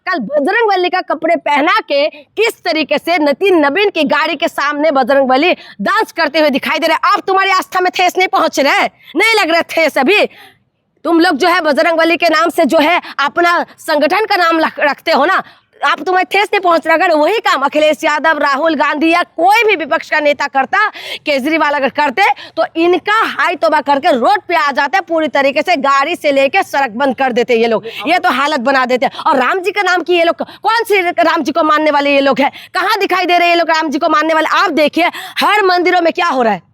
कल बजरंगबली का कपड़े पहना के किस तरीके से नितिन नवीन की गाड़ी के सामने बजरंगबली डांस करते हुए दिखाई दे रहे। आप तुम्हारी आस्था में ठेस नहीं पहुंच रहे, नहीं लग रहे ठेस अभी। तुम लोग जो है बजरंगबली के नाम से जो है अपना संगठन का नाम रखते हो ना, आप तुम्हें ठेस नहीं पहुंच रहा। अगर वही काम अखिलेश यादव, राहुल गांधी या कोई भी विपक्ष का नेता करता, केजरीवाल अगर करते, तो इनका हाई तौबा करके रोड पे आ जाते, पूरी तरीके से गाड़ी से लेके सड़क बंद कर देते ये लोग। ये तो हालत बना देते। और राम जी का नाम की ये लोग कौन से राम जी को मानने वाले ये लोग हैं? कहाँ दिखाई दे रहे हैं ये लोग राम जी को मानने वाले? आप देखिए हर मंदिरों में क्या हो रहा है,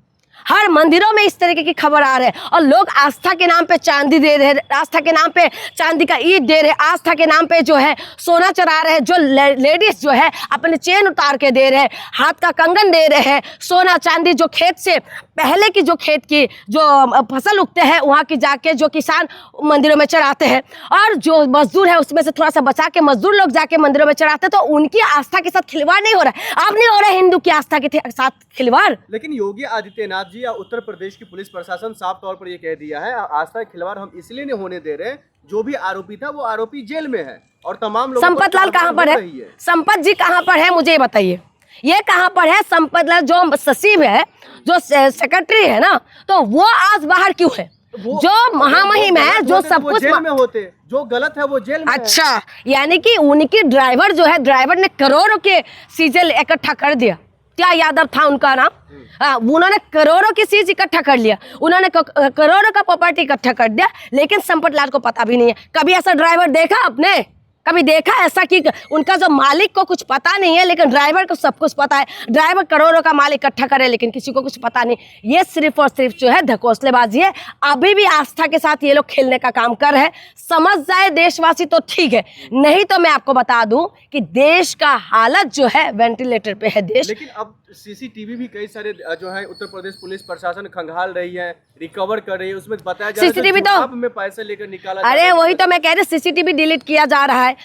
हर मंदिरों में इस तरीके की खबर आ रही है। और लोग आस्था के नाम पे चांदी दे रहे हैं, आस्था के नाम पे चांदी का ईंट दे रहे हैं, आस्था के नाम पे जो है सोना चढ़ा रहे हैं। जो लेडीज जो है अपने चेन उतार के दे रहे हैं, हाथ का कंगन दे रहे हैं, सोना चांदी। जो खेत से पहले की जो खेत की जो फसल उगते हैं वहाँ की जाके जो किसान मंदिरों में चढ़ाते हैं, और जो मजदूर है उसमें से थोड़ा सा बचा के मजदूर लोग जाके मंदिरों में चढ़ाते हैं। तो उनकी आस्था के साथ खिलवाड़ नहीं हो रहा है। अब नहीं हो रहा है हिंदू की आस्था के साथ खिलवाड़। लेकिन योगी आदित्यनाथ जी या उत्तर प्रदेश की पुलिस प्रशासन साफ तौर पर ये कह दिया है, आस्था के खिलवाड़ हम इसलिए नहीं होने दे रहे, जो भी आरोपी था वो आरोपी जेल में है और तमाम लोग। संपत लाल कहाँ पर है? संपत जी कहाँ पर है मुझे बताइए, ये कहाँ पर है? संपत लाल जो सचिव है, जो सेक्रेटरी है ना, तो वो आज बाहर क्यों है? जो महामहिम है, जो सब कुछ जेल में होते, जो गलत है वो जेल में। अच्छा, यानी कि उनकी ड्राइवर जो है, ड्राइवर ने करोड़ों के चीजें इकट्ठा कर दिया। क्या यादव था उनका नाम? उन्होंने करोड़ों की चीज इकट्ठा कर लिया, उन्होंने करोड़ों का प्रॉपर्टी इकट्ठा कर दिया, लेकिन संपत लाल को पता भी नहीं है। कभी ऐसा ड्राइवर देखा आपने? कभी देखा ऐसा कि उनका जो मालिक को कुछ पता नहीं है, लेकिन ड्राइवर को सब कुछ पता है? ड्राइवर करोड़ों का माल इकट्ठा करे, लेकिन किसी को कुछ पता नहीं। ये सिर्फ और सिर्फ जो है धकोसलेबाजी है। अभी भी आस्था के साथ ये लोग खेलने का काम कर रहे हैं। समझ जाए देशवासी तो ठीक है, नहीं तो मैं आपको बता दूं कि देश का हालत जो है वेंटिलेटर पे है देश। लेकिन अब सीसीटीवी भी कई सारे जो है उत्तर प्रदेश पुलिस प्रशासन खंगाल रही है, रिकवर कर रही है, उसमें बताया जा रहा है सीसीटीवी तो में पैसे लेकर निकाला। अरे वही तो मैं कह रही, सीसीटीवी डिलीट किया जा रहा है।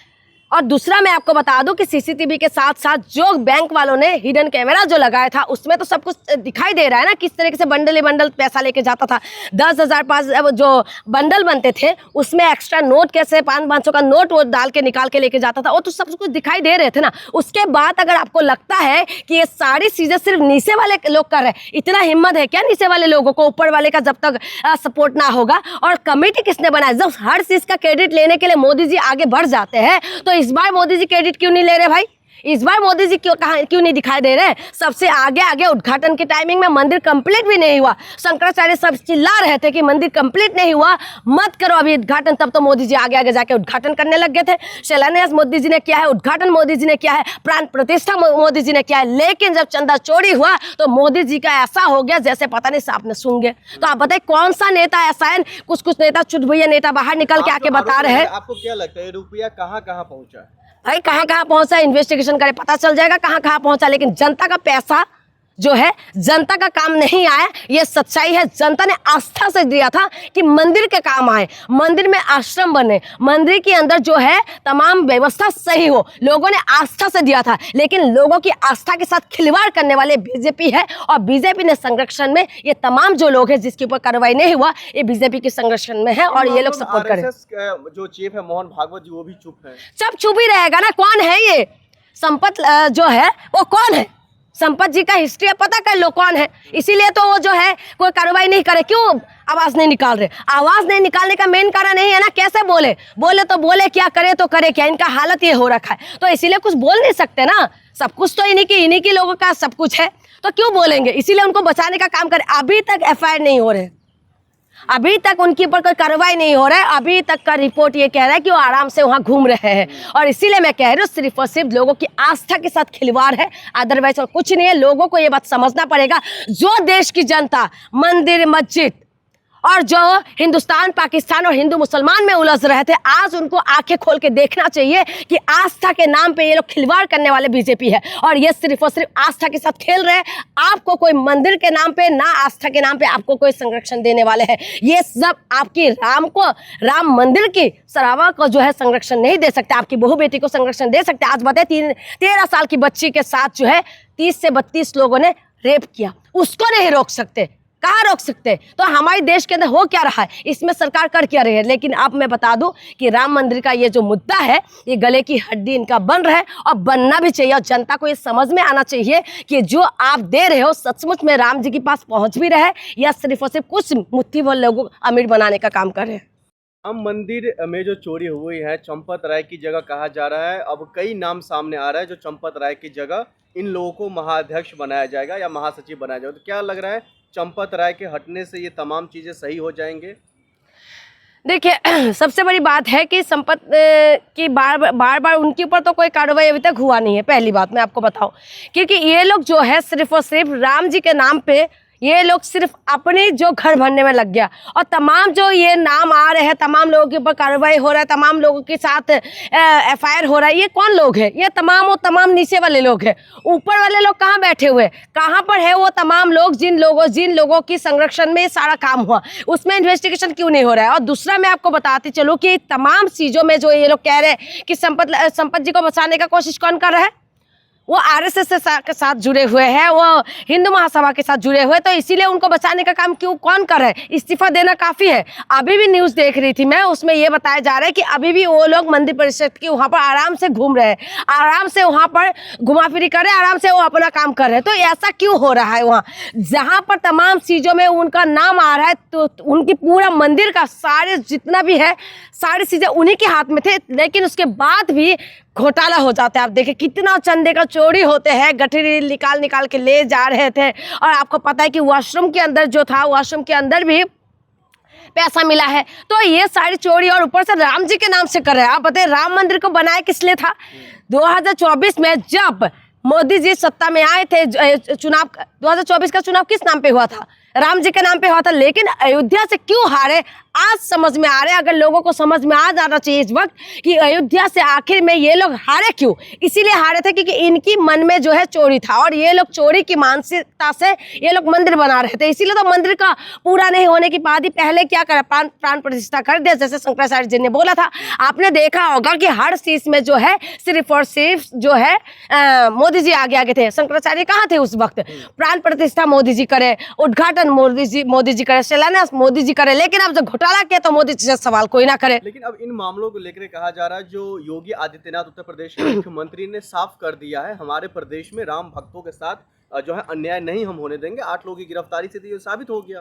और दूसरा मैं आपको बता दूं कि सीसीटीवी के साथ साथ जो बैंक वालों ने हिडन कैमरा जो लगाया था, उसमें तो सब कुछ दिखाई दे रहा है ना, किस तरीके से बंडल बंडल पैसा लेके जाता था। 10,000 पास जो बंडल बनते थे उसमें एक्स्ट्रा नोट कैसे 500 का नोट वो डाल के निकाल के लेके जाता था, वो तो सब कुछ दिखाई दे रहे थे ना। उसके बाद अगर आपको लगता है कि ये सारी चीजें सिर्फ नीचे वाले लोग कर रहे हैं, इतना हिम्मत है क्या नीचे वाले लोगों को? ऊपर वाले का जब तक सपोर्ट ना होगा। और कमेटी किसने बनाया? जब हर चीज का क्रेडिट लेने के लिए मोदी जी आगे बढ़ जाते हैं, तो इस बार मोदी जी क्रेडिट क्यों नहीं ले रहे भाई? इस बार मोदी जी क्यों नहीं दिखाई दे रहे? सबसे आगे आगे उद्घाटन के टाइमिंग में मंदिर कंप्लीट भी नहीं हुआ, शंकराचार्य सब चिल्ला रहे थे कि मंदिर कंप्लीट नहीं हुआ, मत करो अभी उद्घाटन। तब तो मोदी जी आगे आगे जाके उद्घाटन करने लग गए थे। शिलान्यास मोदी जी ने किया है, उद्घाटन मोदी जी ने किया है, प्राण प्रतिष्ठा मोदी जी ने किया है। लेकिन जब चंदा चोरी हुआ तो मोदी जी का ऐसा हो गया जैसे पता नहीं सांप ने सूंघ गए। तो आप बताइए कौन सा नेता ऐसा है? कुछ नेता चुटभुइया नेता बाहर निकल के आके बता रहे हैं। आपको क्या लगता है रुपया कहाँ कहाँ पहुँचा? भाई कहाँ कहाँ पहुंचा, इन्वेस्टिगेशन करे पता चल जाएगा कहाँ कहाँ पहुंचा। लेकिन जनता का पैसा जो है जनता का काम नहीं आया, ये सच्चाई है। जनता ने आस्था से दिया था कि मंदिर के काम आए, मंदिर में आश्रम बने, मंदिर के अंदर जो है तमाम व्यवस्था सही हो, लोगों ने आस्था से दिया था। लेकिन लोगों की आस्था के साथ खिलवाड़ करने वाले बीजेपी है, और बीजेपी ने संरक्षण में ये तमाम जो लोग हैं जिसके ऊपर कार्रवाई नहीं हुआ, ये बीजेपी के संरक्षण में है और ये लोग सपोर्ट करें। जो चीफ है मोहन भागवत जी, वो भी चुप है। सब चुप ही रहेगा ना। कौन है ये संपत जो है? वो कौन है? संपत जी का हिस्ट्री पता कर लो कौन है। इसीलिए तो वो जो है कोई कार्रवाई नहीं करे। क्यों आवाज नहीं निकाल रहे? आवाज नहीं निकालने का मेन कारण नहीं है ना, कैसे बोले तो बोले क्या, करे तो करे क्या? इनका हालत ये हो रखा है, तो इसीलिए कुछ बोल नहीं सकते ना। सब कुछ तो इन्हीं की लोगों का सब कुछ है, तो क्यों बोलेंगे? इसीलिए उनको बचाने का काम करे। अभी तक FIR नहीं हो रहे, अभी तक उनके ऊपर कोई कार्रवाई नहीं हो रहा है। अभी तक का रिपोर्ट ये कह रहा है कि वो आराम से वहां घूम रहे हैं। और इसीलिए मैं कह रही हूँ सिर्फ और सिर्फ लोगों की आस्था के साथ खिलवाड़ है, अदरवाइज और कुछ नहीं है। लोगों को ये बात समझना पड़ेगा, जो देश की जनता मंदिर मस्जिद और जो हिंदुस्तान पाकिस्तान और हिंदू मुसलमान में उलझ रहे थे, आज उनको आंखें खोल के देखना चाहिए कि आस्था के नाम पे ये लोग खिलवाड़ करने वाले बीजेपी है, और ये सिर्फ और सिर्फ आस्था के साथ खेल रहे हैं। आपको कोई मंदिर के नाम पे ना आस्था के नाम पे आपको कोई संरक्षण देने वाले हैं। ये सब आपकी राम मंदिर की सरावा को जो है संरक्षण नहीं दे सकते, आपकी बहू बेटी को संरक्षण दे सकते। आज बताए 13 साल की बच्ची के साथ जो है 30 से 32 लोगों ने रेप किया, उसको नहीं रोक सकते। कहाँ रोक सकते हैं? तो हमारे देश के अंदर हो क्या रहा है, इसमें सरकार कर क्या रही है। लेकिन अब मैं बता दूं कि राम मंदिर का ये जो मुद्दा है, ये गले की हड्डी इनका बन रहा है और बनना भी चाहिए। और जनता को ये समझ में आना चाहिए कि जो आप दे रहे हो सचमुच में राम जी के पास पहुंच भी रहे या सिर्फ और सिर्फ कुछ मुट्ठी भर लोगों को अमीर बनाने का काम कर रहे हैं। राम मंदिर में जो चोरी हुई है चंपत राय की जगह कहा जा रहा है, अब कई नाम सामने आ रहा है जो चंपत राय की जगह इन लोगों को महाअध्यक्ष बनाया जाएगा या महासचिव बनाया जाएगा। तो क्या लग रहा है चंपत राय के हटने से ये तमाम चीजें सही हो जाएंगे? देखिए सबसे बड़ी बात है कि संपत की बार बार उनके ऊपर तो कोई कार्रवाई अभी तक हुआ नहीं है। पहली बात मैं आपको बताऊं, क्योंकि ये लोग जो है सिर्फ और सिर्फ राम जी के नाम पे ये लोग सिर्फ अपने जो घर भरने में लग गया। और तमाम जो ये नाम आ रहे हैं, तमाम लोगों के ऊपर कार्रवाई हो रहा है, तमाम लोगों के साथ FIR हो रहा है, ये कौन लोग हैं? ये तमाम नीचे वाले लोग हैं। ऊपर वाले लोग कहाँ बैठे हुए, कहाँ पर है वो तमाम लोग जिन लोगों की संरक्षण में ये सारा काम हुआ, उसमें इन्वेस्टिगेशन क्यों नहीं हो रहा है? और दूसरा मैं आपको बताती चलूँ कि तमाम चीज़ों में जो ये लोग कह रहे हैं कि संपत जी को बचाने का कोशिश कौन कर रहा है? वो RSS के साथ जुड़े हुए हैं, वो हिंदू महासभा के साथ जुड़े हुए, तो इसीलिए उनको बचाने का काम क्यों कौन कर रहा है? इस्तीफा देना काफ़ी है। अभी भी न्यूज़ देख रही थी मैं, उसमें ये बताया जा रहा है कि अभी भी वो लोग मंदिर परिषद के वहाँ पर आराम से घूम रहे हैं, आराम से वहाँ पर घुमा फिरी कर रहे हैं, आराम से वो अपना काम कर रहे हैं। तो ऐसा क्यों हो रहा है? वहाँ जहाँ पर तमाम चीज़ों में उनका नाम आ रहा है, तो उनकी पूरा मंदिर का सारे जितना भी है सारी चीज़ें उन्हीं के हाथ में थे, लेकिन उसके बाद भी घोटाला हो जाता है। आप देखिए कितना चंदे का चोरी होते हैं, गठरी निकाल के ले जा रहे थे। और आपको पता है कि वॉशरूम के अंदर जो था, वॉशरूम के अंदर भी पैसा मिला है। तो ये सारी चोरी और ऊपर से राम जी के नाम से कर रहे हैं। आप बताइए राम मंदिर को बनाया किस लिए था? 2024 में जब मोदी जी सत्ता में आए थे, चुनाव 2024 का चुनाव किस नाम पे हुआ था? राम जी के नाम पे हुआ था। लेकिन अयोध्या से क्यों हारे आज समझ में आ रहे हैं। अगर लोगों को समझ में आ जाना चाहिए इस वक्त कि अयोध्या से आखिर में ये लोग हारे क्यों। इसीलिए हारे थे क्योंकि इनकी मन में जो है चोरी था और ये लोग चोरी की मानसिकता से ये लोग मंदिर बना रहे थे। इसीलिए तो मंदिर का पूरा नहीं होने के बाद ही पहले क्या करा, प्राण प्रतिष्ठा कर दिया, जैसे शंकराचार्य जी ने बोला था। आपने देखा होगा कि हर चीज में जो है सिर्फ और सिर्फ जो है मोदी जी आगे थे। शंकराचार्य कहाँ थे उस वक्त? प्राण प्रतिष्ठा मोदी जी करे, उद्घाटन मोदी जी करे, शिलान्यास मोदी जी करे। लेकिन अब जब घोटाला किया तो मोदी जी से सवाल कोई ना करे। लेकिन अब इन मामलों को लेकर कहा जा रहा है जो योगी आदित्यनाथ उत्तर प्रदेश के मुख्यमंत्री ने साफ कर दिया है, हमारे प्रदेश में राम भक्तों के साथ जो है अन्याय नहीं हम होने देंगे। 8 लोगों की गिरफ्तारी से तो ये साबित हो गया।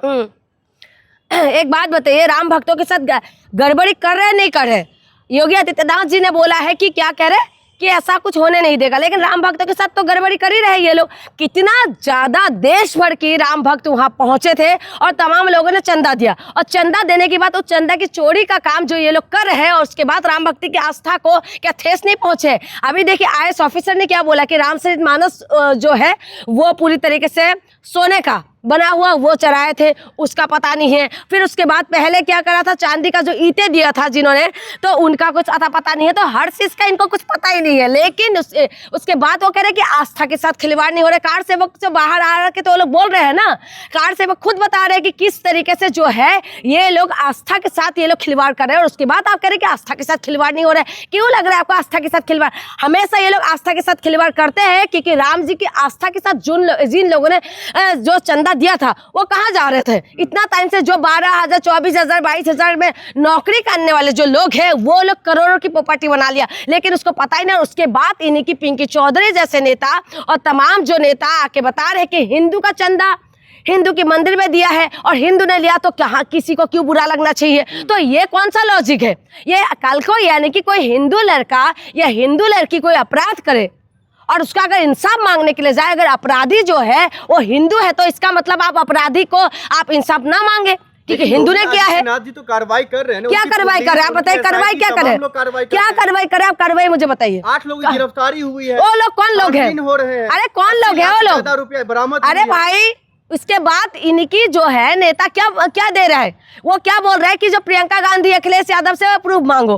एक बात बताइए, राम भक्तों के साथ गड़बड़ी कर रहे नहीं कर रहे? योगी आदित्यनाथ जी ने बोला है कि क्या कह रहे कि ऐसा कुछ होने नहीं देगा, लेकिन राम भक्तों के साथ तो गड़बड़ी कर ही रहे ये लोग। कितना ज्यादा देश भर के राम भक्त वहां पहुंचे थे और तमाम लोगों ने चंदा दिया और चंदा देने के बाद उस चंदा की चोरी का काम जो ये लोग कर रहे हैं और उसके बाद राम भक्ति की आस्था को क्या ठेस नहीं पहुंचे। अभी देखिए IAS ऑफिसर ने क्या बोला कि रामचरितमानस जो है वो पूरी तरीके से सोने का बना हुआ वो चराए थे, उसका पता नहीं है। फिर उसके बाद पहले क्या करा था, चांदी का जो ईंटें दिया था जिन्होंने, तो उनका कुछ अता पता नहीं है। तो हर चीज़ का इनको कुछ पता ही नहीं है। लेकिन उसके बाद वो कह रहे कि आस्था के साथ खिलवाड़ नहीं हो रहा। कार सेवक जो बाहर आ के तो वो लोग बोल रहे हैं ना, कार सेवक खुद बता रहे हैं कि किस तरीके से जो है ये लोग आस्था के साथ ये लोग खिलवाड़ कर रहे हैं। और उसके बाद आप कह रहे कि आस्था के साथ खिलवाड़ नहीं हो रहा है। क्यों लग रहा है आपको आस्था के साथ खिलवाड़? हमेशा ये लोग आस्था के साथ खिलवाड़ करते हैं क्योंकि राम जी की आस्था के साथ जिन लोगों ने जो चंदा दिया था वो कहाँ जा रहे थे? इतना टाइम से जो 12,000, 24,000, 22,000 में नौकरी करने वाले जो लोग हैं वो लोग करोड़ों की प्रॉपर्टी बना लिया, लेकिन उसको पता ही नहीं। उसके बाद इन्हीं की पिंकी चौधरी जैसे नेता और तमाम जो नेता आके बता रहे कि हिंदू का चंदा हिंदू के मंदिर में दिया है और हिंदू ने लिया तो कहाँ किसी को क्यों बुरा लगना चाहिए? तो ये कौन सा लॉजिक है? ये कल को यानी कि कोई हिंदू लड़का या हिंदू लड़की कोई अपराध करे और उसका अगर इंसाफ मांगने के लिए जाए, अगर अपराधी जो है वो हिंदू है तो इसका मतलब आप अपराधी को आप इंसाफ ना मांगे क्योंकि हिंदू ने किया है। जी तो कार्रवाई कर रहे हैं। क्या कार्रवाई कर रहे हैं? आप बताइए कार्रवाई क्या करें? क्या कार्रवाई करें? आप कार्रवाई मुझे बताइए। 8 लोगों की गिरफ्तारी हुई है। वो लोग कौन लोग हैं? अरे कौन लोग है वो लोग? ₹1000 बरामद। अरे भाई उसके बाद इनकी जो है नेता क्या दे रहा है? वो क्या बोल रहा है कि जो प्रियंका गांधी अखिलेश यादव से प्रूफ मांगो।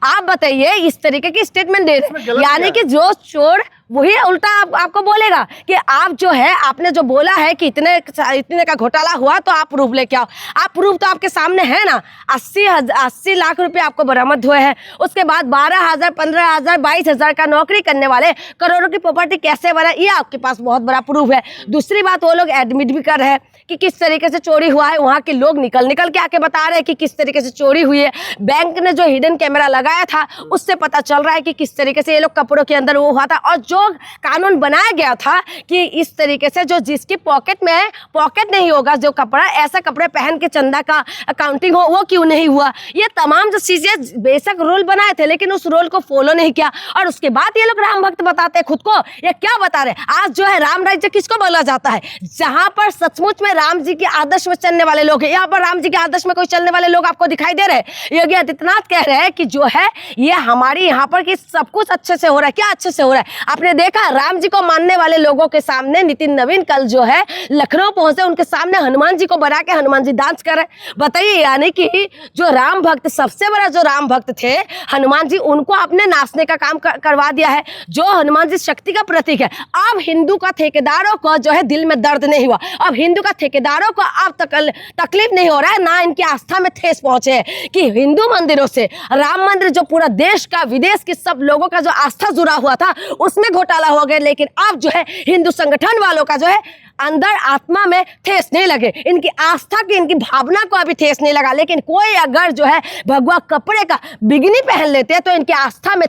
आप बताइए, इस तरीके की स्टेटमेंट दे रहे हैं। यानी कि जो चोर वही उल्टा आपको बोलेगा कि आप जो है आपने जो बोला है कि इतने का घोटाला हुआ तो आप प्रूफ लेके आओ। आप प्रूफ तो आपके सामने है ना। 80 लाख रुपए आपको बरामद हुए हैं। उसके बाद 12,000, 15,000, 22,000 का नौकरी करने वाले करोड़ों की प्रॉपर्टी कैसे बना, ये आपके पास बहुत बड़ा प्रूफ है। दूसरी बात, वो लोग एडमिट भी कर रहे हैं कि किस तरीके से चोरी हुआ है। वहाँ के लोग निकल के आके बता रहे हैं कि किस तरीके से चोरी हुई है। बैंक ने जो हिडन कैमरा लगाया था उससे पता चल रहा है कि किस तरीके से ये लोग कपड़ों के अंदर वो हुआ था। और जो कानून बनाया गया था कि इस तरीके से जो जिसकी पॉकेट में पॉकेट नहीं होगा जो कपड़ा, ऐसा कपड़े पहन के चंदा का अकाउंटिंग हो, वो क्यों नहीं हुआ। ये तमाम जो चीजें बेशक रूल बनाए थे लेकिन उस रूल को फॉलो नहीं किया। और उसके बाद ये लोग राम भक्त बताते हैं खुद को। ये क्या बता रहे, आज जो है राम राज्य किसको बोला जाता है, जहां पर सचमुच में राम जी के आदर्श में चलने वाले लोग हैं। यहाँ पर राम जी के आदर्श में कोई चलने वाले लोग आपको दिखाई दे रहे हैं। योगी आदित्यनाथ कह रहे हैं कि जो है ये हमारी यहाँ पर कि सब कुछ अच्छे से हो रहा है। क्या अच्छे से हो रहा है, आपने देखा राम जी को मानने वाले लोगों के सामने नितिन नवीन कल जो है लखनऊ पहुंचे, उनके सामने हनुमान जी को बना के हनुमान जी डांस कर रहे। बताइए, यानी कि जो राम भक्त, सबसे बड़ा जो राम भक्त थे हनुमान जी, उनको आपने नाचने का काम करवा दिया है। जो हनुमान जी शक्ति का प्रतीक है। अब हिंदू का ठेकेदारों को जो है दिल में दर्द नहीं हुआ। अब हिंदू का ठेकेदारों को अब तकलीफ नहीं हो रहा है, ना इनकी आस्था में ठेस पहुंचे है कि हिंदू मंदिरों से राम मंदिर जो पूरा देश का विदेश के सब लोगों का जो आस्था जुड़ा हुआ था उसमें घोटाला हो गया। लेकिन अब जो है हिंदू संगठन वालों का जो है अंदर आत्मा में ठेस नहीं लगे, इनकी आस्था की, इनकी भावना को अभी ठेस नहीं लगा। लेकिन कोई अगर जो है भगवा कपड़े का बिगनी पहन लेते हैं तो इनकी आस्था में